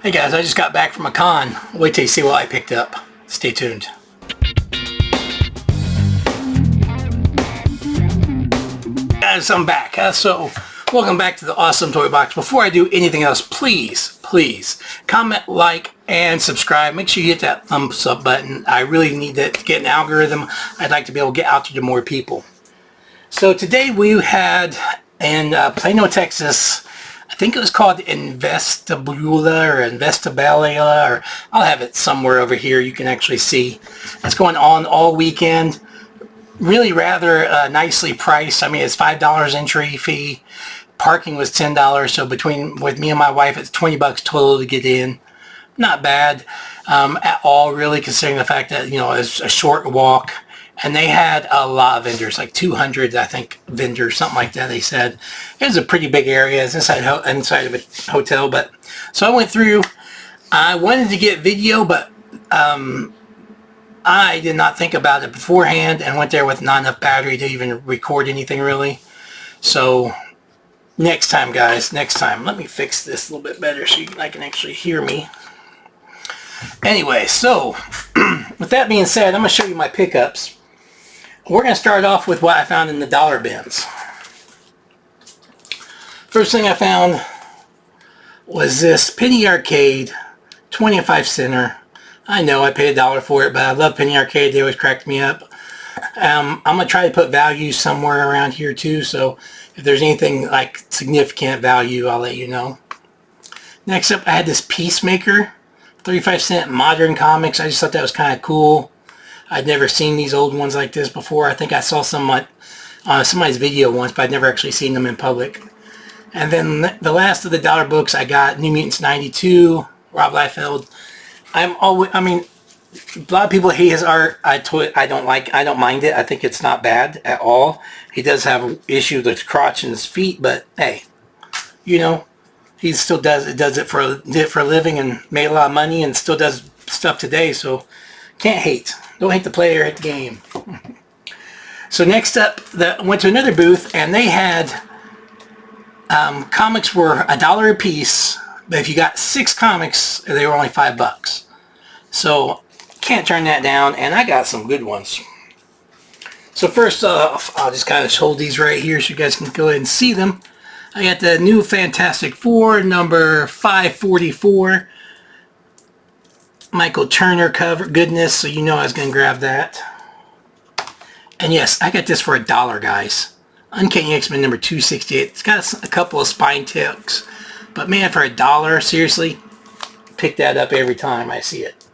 Hey guys, I just got back from a con. Wait till you see what I picked up. Stay tuned. Guys, I'm back. So, welcome back to the Awesome Toy Box. Before I do anything else, please comment, like, and subscribe. Make sure you hit that thumbs up button. I really need to get an algorithm. I'd like to be able to get out to more people. So today we had in Plano, Texas, I think it was called Investabula or Investabella, or I'll have it somewhere over here you can actually see. It's going on all weekend. Really rather nicely priced. I mean, it's $5 entry fee. Parking was $10, so with me and my wife, it's $20 total to get in. Not bad at all, really, considering the fact that, you know, it's a short walk. And they had a lot of vendors, like 200, I think, vendors, something like that, they said. It was a pretty big area. It's inside of a hotel. But so I went through. I wanted to get video, but I did not think about it beforehand and went there with not enough battery to even record anything, really. So next time, guys, next time. Let me fix this a little bit better so I can actually hear me. Anyway, so with that being said, I'm going to show you my pickups. We're going to start off with what I found in the dollar bins. First thing I found was this Penny Arcade 25 center. I know I paid $1 for it, but I love Penny Arcade. They always cracked me up. I'm going to try to put value somewhere around here too, so if there's anything like significant value, I'll let you know. Next up, I had this Peacemaker 35-cent modern comics. I just thought that was kind of cool. I'd never seen these old ones like this before. I think I saw somebody's video once, but I'd never actually seen them in public. And then the last of the dollar books, I got New Mutants 92, Rob Liefeld. I mean, a lot of people hate his art. I don't mind it. I think it's not bad at all. He does have an issue with his crotch and his feet, but hey, you know, he still does it for a living and made a lot of money and still does stuff today, so can't hate. Don't hate the player, hate the game. So next up, went to another booth, and they had comics were $1 a piece, but if you got 6 comics, they were only $5. So can't turn that down, and I got some good ones. So first off, I'll just kind of hold these right here so you guys can go ahead and see them. I got the new Fantastic Four, number 544. Michael Turner cover. Goodness, so you know I was going to grab that. And yes, I got this for $1, guys. Uncanny X-Men number 268. It's got a couple of spine ticks. But man, for $1, seriously, pick that up every time I see it.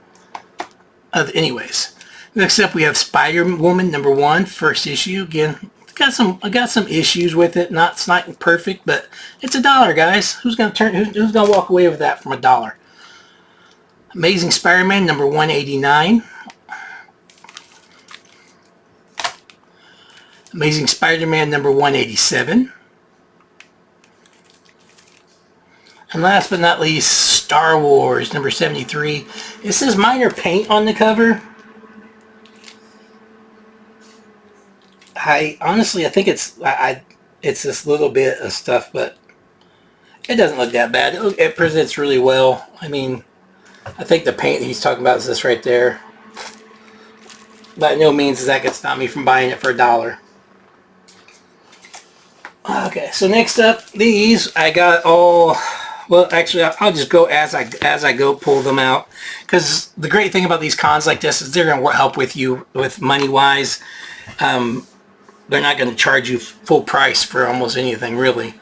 Anyways, next up we have Spider-Woman number 1, first issue. Again, I got some issues with it. It's not perfect, but it's $1, guys. Who's gonna walk away with that from $1? Amazing Spider-Man number 189. Amazing Spider-Man number 187. And last but not least, Star Wars number 73. This is minor paint on the cover. I think it's this little bit of stuff, but it doesn't look that bad. It presents really well. I mean, I think the paint he's talking about is this right there. By no means is that going to stop me from buying it for $1. Okay, so next up, these I got all. Well, actually, I'll just go as I go pull them out, because the great thing about these cons like this is they're going to help with you with money wise. They're not going to charge you full price for almost anything, really.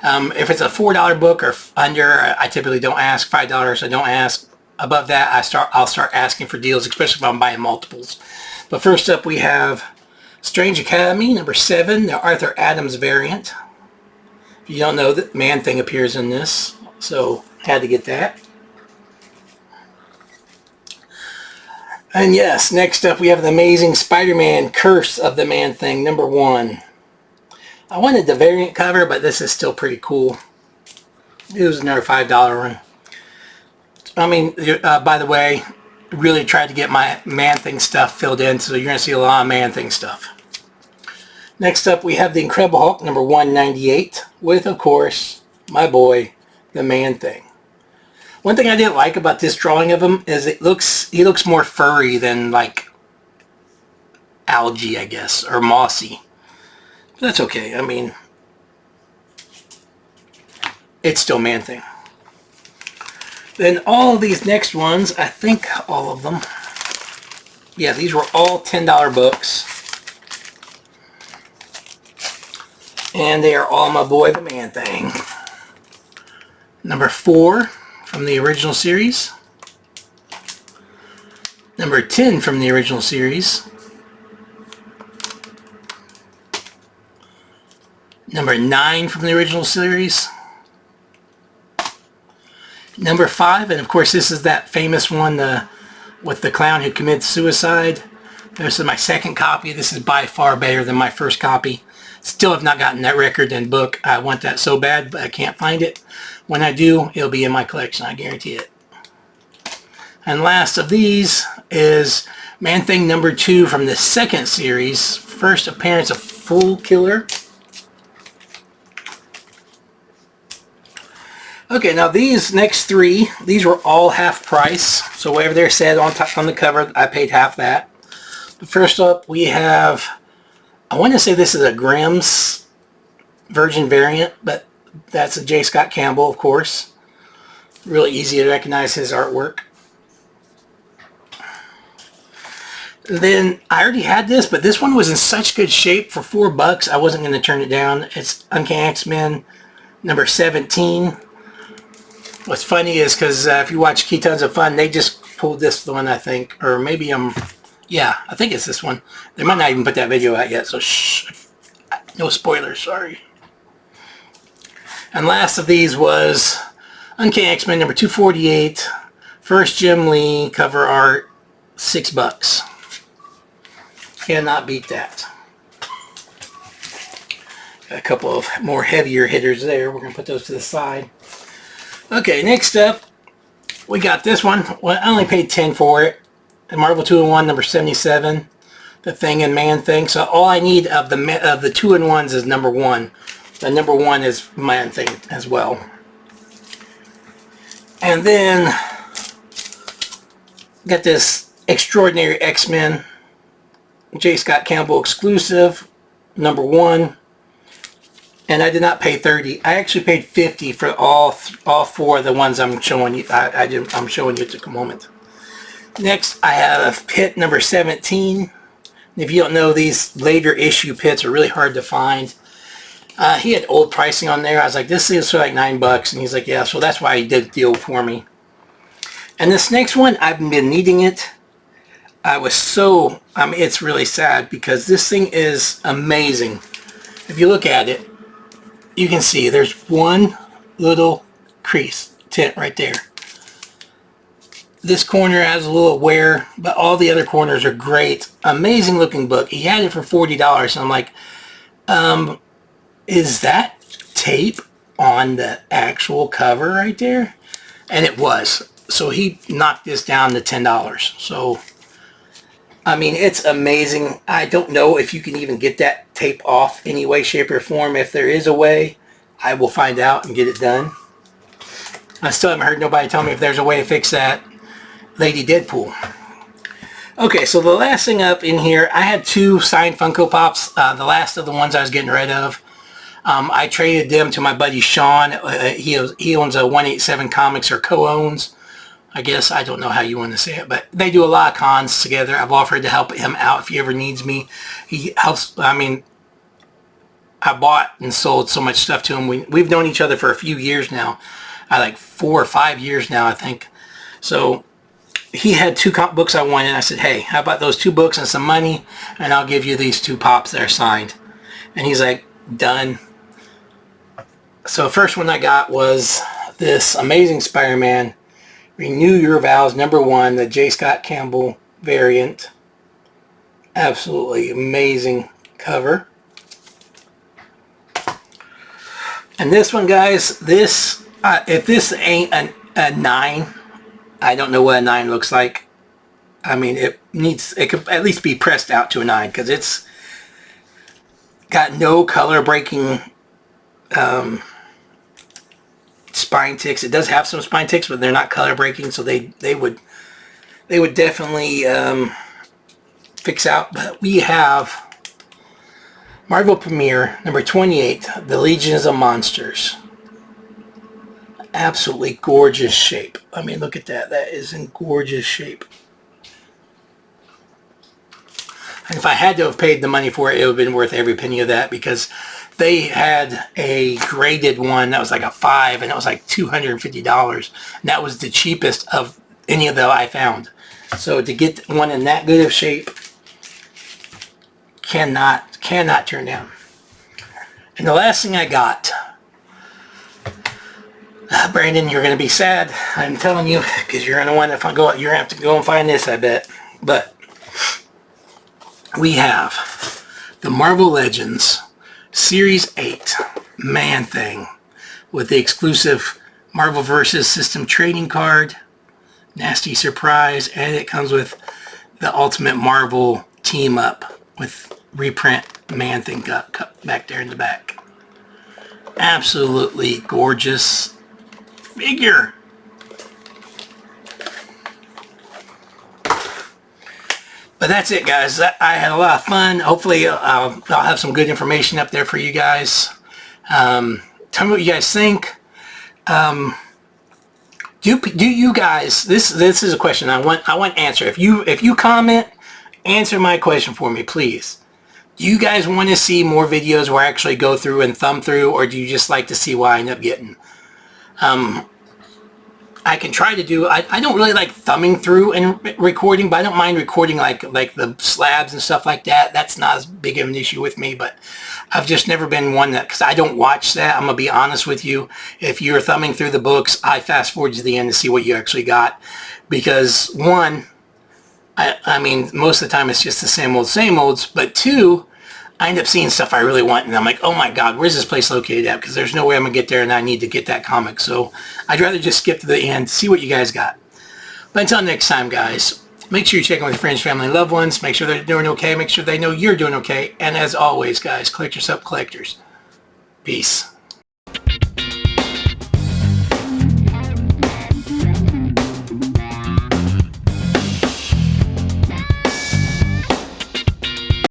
If it's a $4 book or under, I typically don't ask. $5, I don't ask. Above that, I'll start asking for deals, especially if I'm buying multiples. But first up, we have Strange Academy number 7, the Arthur Adams variant. If you don't know, the Man-Thing appears in this, so had to get that. And yes, next up we have the Amazing Spider-Man Curse of the Man-Thing number 1. I wanted the variant cover, but this is still pretty cool. It was another $5 one. I mean, by the way, really tried to get my Man-Thing stuff filled in, so you're going to see a lot of Man-Thing stuff. Next up, we have the Incredible Hulk number 198 with, of course, my boy, the Man-Thing. One thing I didn't like about this drawing of him is he looks more furry than like algae, I guess, or mossy. But that's okay. I mean, it's still Man-Thing. Then all of these next ones, I think all of them, yeah, these were all $10 books. And they are all my boy, the Man-Thing. Number 4 from the original series. Number 10 from the original series. Number 9 from the original series. Number 5, and of course this is that famous one with the clown who committed suicide. This is my second copy. This is by far better than my first copy. Still have not gotten that record and book. I want that so bad, but I can't find it. When I do, it'll be in my collection. I guarantee it. And last of these is Man-Thing number 2 from the second series. First appearance of Fool Killer. Okay, now these next 3, these were all half price. So whatever they're said on top on the cover, I paid half that. But first up, we have, I want to say this is a Grimm's Virgin variant, but that's a J. Scott Campbell, of course. Really easy to recognize his artwork. Then I already had this, but this one was in such good shape for $4. I wasn't going to turn it down. It's Uncanny X-Men number 17. What's funny is because if you watch Key Tons of Fun, they just pulled this one, I think, or maybe yeah, I think it's this one. They might not even put that video out yet, so shh, no spoilers, sorry. And last of these was Uncanny X-Men number 248, first Jim Lee cover art, $6. Cannot beat that. Got a couple of more heavier hitters there. We're going to put those to the side. Okay, next up, we got this one. Well, I only paid 10 for it. The Marvel 2-in-1 number 77, the Thing and Man-Thing. So all I need of the 2-in-1s is number 1. The number 1 is Man-Thing as well. And then got this Extraordinary X-Men J. Scott Campbell exclusive, number 1. And I did not pay 30. I actually paid 50 for all 4 of the ones I'm showing you. I'm showing you at the moment. Next, I have Pit number 17. If you don't know, these later issue Pits are really hard to find. He had old pricing on there. I was like, this is for like $9, and he's like, yeah. So that's why he did the deal for me. And this next one, I've been needing it. It's really sad because this thing is amazing. If you look at it, you can see there's one little crease tint right there. This corner has a little wear, but all the other corners are great. Amazing looking book. He had it for $40, and I'm like, is that tape on the actual cover right there? And it was. So he knocked this down to $10. So, I mean, it's amazing. I don't know if you can even get that tape off any way, shape, or form. If there is a way, I will find out and get it done. I still haven't heard nobody tell me if there's a way to fix that. Lady Deadpool. Okay, so the last thing up in here, I had 2 signed Funko Pops. The last of the ones I was getting rid of. I traded them to my buddy Sean. He owns a 187 Comics, or co-owns. I guess, I don't know how you want to say it, but they do a lot of cons together. I've offered to help him out if he ever needs me. He helps, I mean, I bought and sold so much stuff to him. We've known each other for a few years now. Like 4 or 5 years now, I think. So he had 2 comic books I wanted, and I said, hey, how about those 2 books and some money, and I'll give you these 2 pops that are signed. And he's like, done. So the first one I got was this Amazing Spider-Man Renew Your Vows number 1, the J. Scott Campbell variant. Absolutely amazing cover. And this one, guys, this if this ain't a 9, I don't know what a 9 looks like. I mean, it could at least be pressed out to a 9, because it's got no color breaking spine ticks. It does have some spine ticks, but they're not color breaking, so they would definitely fix out. But we have Marvel Premiere number 28, The Legions of Monsters. Absolutely gorgeous shape. I mean, look at that. That is in gorgeous shape. And if I had to have paid the money for it, it would have been worth every penny of that, because they had a graded one that was like a 5, and it was like $250. And that was the cheapest of any of them I found. So to get one in that good of shape, cannot turn down. And the last thing I got, Brandon, you're going to be sad. I'm telling you, because you're going to want to go. You're going to have to go and find this, I bet. But we have the Marvel Legends Series 8 Man-Thing with the exclusive Marvel vs. System trading card. Nasty surprise, and it comes with the Ultimate Marvel team up with reprint Man-Thing cup back there in the back. Absolutely gorgeous figure. But that's it, guys. I had a lot of fun. Hopefully I'll have some good information up there for you guys. Tell me what you guys think. Do you guys, this is a question I want answer. If you comment, answer my question for me, please. Do you guys want to see more videos where I actually go through and thumb through, or do you just like to see what I end up getting? I can try to do, I don't really like thumbing through and recording, but I don't mind recording like the slabs and stuff like that. That's not as big of an issue with me, but I've just never been one that, because I don't watch that. I'm going to be honest with you. If you're thumbing through the books, I fast forward to the end to see what you actually got. Because one, I mean, most of the time it's just the same olds, but two, I end up seeing stuff I really want, and I'm like, oh my God, where's this place located at? Because there's no way I'm going to get there, and I need to get that comic. So I'd rather just skip to the end, see what you guys got. But until next time, guys, make sure you check in with your friends, family, and loved ones. Make sure they're doing okay. Make sure they know you're doing okay. And as always, guys, collectors up, collectors. Peace.